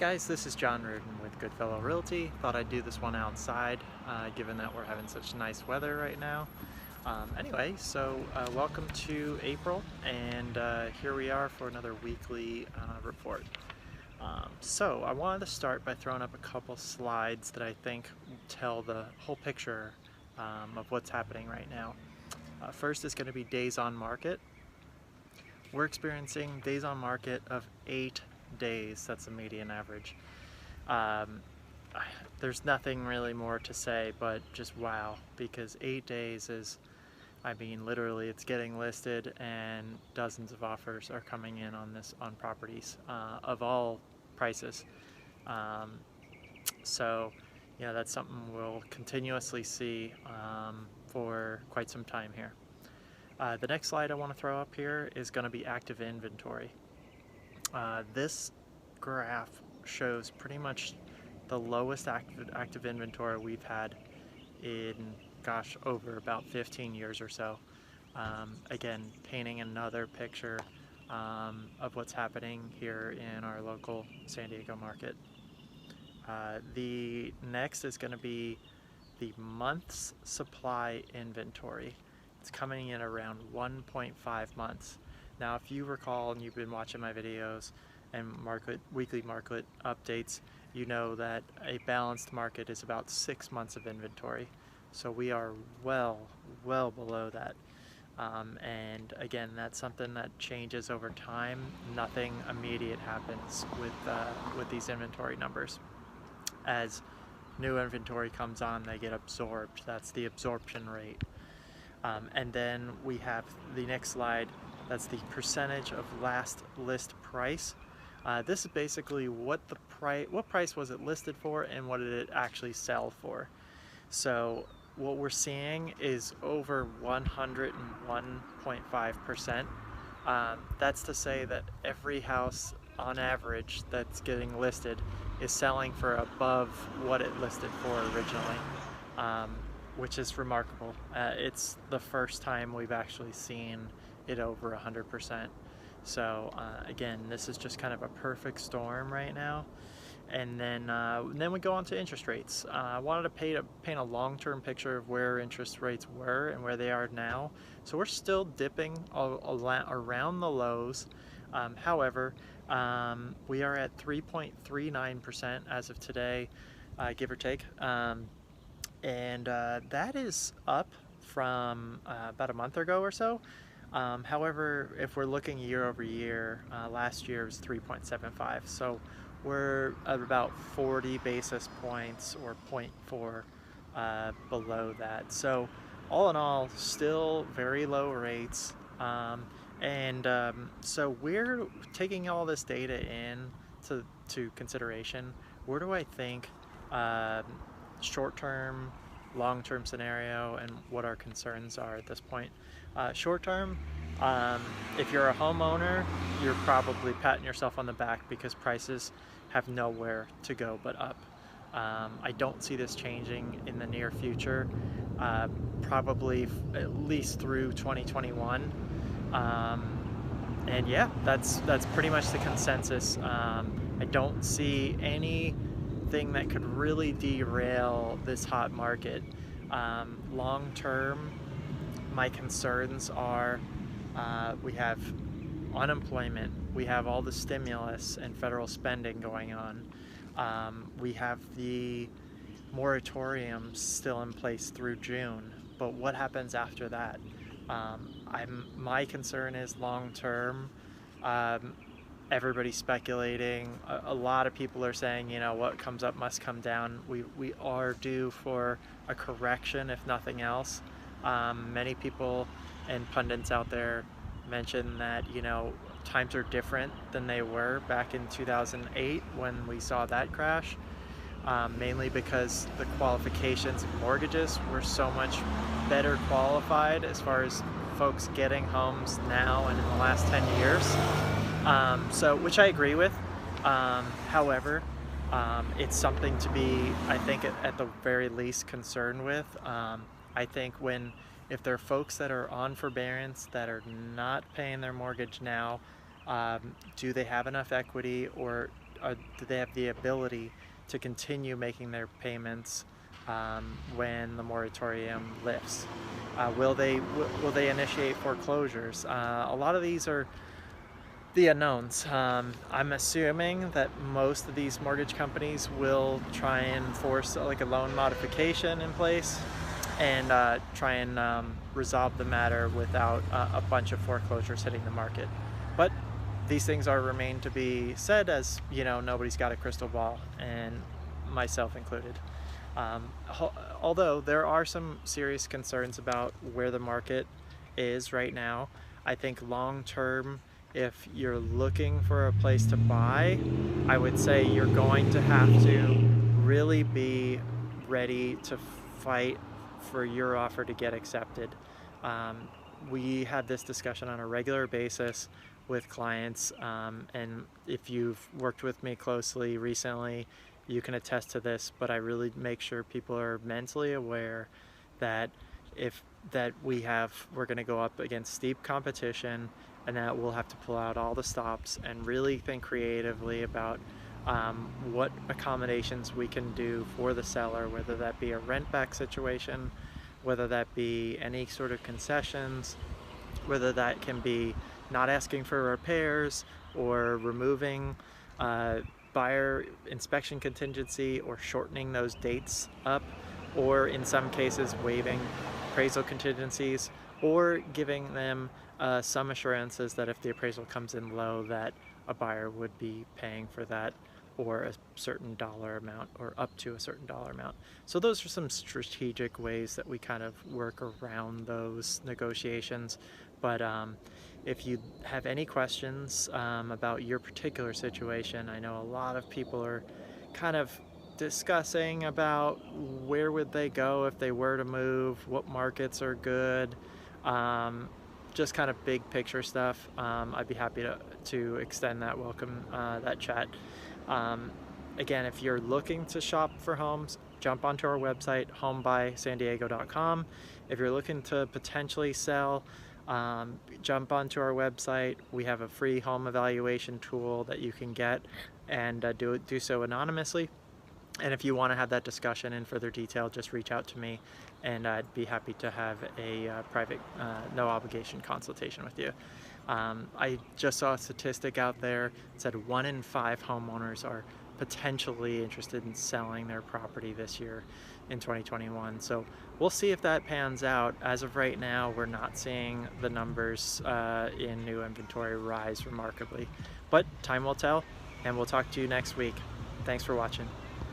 Hey guys, this is John Reardon with Goodfellow Realty. Thought I'd do this one outside, given that we're having such nice weather right now. Welcome to April, and here we are for another weekly report. So I wanted to start by throwing up a couple slides that I think tell the whole picture of what's happening right now. First is going to be days on market. We're experiencing days on market of 8 days. That's the median average. There's nothing really more to say but just wow, because 8 days is, I mean, literally it's getting listed and dozens of offers are coming in on properties of all prices. That's something we'll continuously see for quite some time here. The next slide I want to throw up here is going to be active inventory. This graph shows pretty much the lowest active inventory we've had in, gosh, over about 15 years or so. Again, painting another picture of what's happening here in our local San Diego market. The next is going to be the month's supply inventory. It's coming in around 1.5 months. Now, if you recall and you've been watching my videos and weekly market updates, you know that a balanced market is about 6 months of inventory. So we are well below that. And again, that's something that changes over time. Nothing immediate happens with these inventory numbers. As new inventory comes on, they get absorbed. That's the absorption rate. And then we have the next slide. That's the percentage of last list price. This is basically what price was it listed for and what did it actually sell for. So what we're seeing is over 101.5%. That's to say that every house on average that's getting listed is selling for above what it listed for originally. Which is remarkable. It's the first time we've actually seen it over 100%. So again, this is just kind of a perfect storm right now. And then we go on to interest rates. I wanted to paint a long-term picture of where interest rates were and where they are now. So we're still dipping around the lows. However, we are at 3.39% as of today, give or take. That is up from about a month ago or so. However, if we're looking year over year, last year was 3.75, so we're at about 40 basis points or 0.4 below that. So all in all, still very low rates. So we're taking all this data to consideration. Where do I think short-term, long-term scenario and what our concerns are at this point? Short-term, if you're a homeowner, you're probably patting yourself on the back because prices have nowhere to go but up. I don't see this changing in the near future, probably at least through 2021. And yeah, that's pretty much the consensus. I don't see anything that could really derail this hot market. Long term, my concerns are we have unemployment, we have all the stimulus and federal spending going on, we have the moratorium still in place through June, but what happens after that? My concern is long term. Everybody's speculating. A lot of people are saying, you know, what comes up must come down. We are due for a correction, if nothing else. Many people and pundits out there mention that, you know, times are different than they were back in 2008 when we saw that crash, mainly because the qualifications of mortgages were so much better qualified as far as folks getting homes now and in the last 10 years. Which I agree with. However, it's something to be, I think, at the very least concerned with. I think if there are folks that are on forbearance that are not paying their mortgage now, do they have enough equity, or do they have the ability to continue making their payments when the moratorium lifts? Will they initiate foreclosures? A lot of these are the unknowns. I'm assuming that most of these mortgage companies will try and force like a loan modification in place and try and resolve the matter without a bunch of foreclosures hitting the market. But these things are remain to be said, as you know, nobody's got a crystal ball, and myself included. Um, Although there are some serious concerns about where the market is right now, I think long term, if you're looking for a place to buy, I would say you're going to have to really be ready to fight for your offer to get accepted. Um, we have this discussion on a regular basis with clients, and if you've worked with me closely recently, you can attest to this, but I really make sure people are mentally aware that if that we're going to go up against steep competition, and that we'll have to pull out all the stops and really think creatively about what accommodations we can do for the seller, whether that be a rent back situation, whether that be any sort of concessions, whether that can be not asking for repairs or removing buyer inspection contingency or shortening those dates up, or in some cases waiving appraisal contingencies, or giving them some assurances that if the appraisal comes in low, that a buyer would be paying for that, or a certain dollar amount, or up to a certain dollar amount. So those are some strategic ways that we kind of work around those negotiations. But if you have any questions about your particular situation, I know a lot of people are kind of discussing about where would they go if they were to move, what markets are good, just kind of big picture stuff. I'd be happy to extend that welcome, that chat. Again, if you're looking to shop for homes, jump onto our website, homebysandiego.com. If you're looking to potentially sell, jump onto our website. We have a free home evaluation tool that you can get, and do so anonymously. And if you want to have that discussion in further detail, just reach out to me, and I'd be happy to have a private, no obligation consultation with you. I just saw a statistic out there that said 1 in 5 homeowners are potentially interested in selling their property this year in 2021. So we'll see if that pans out. As of right now, we're not seeing the numbers in new inventory rise remarkably, but time will tell, and we'll talk to you next week. Thanks for watching.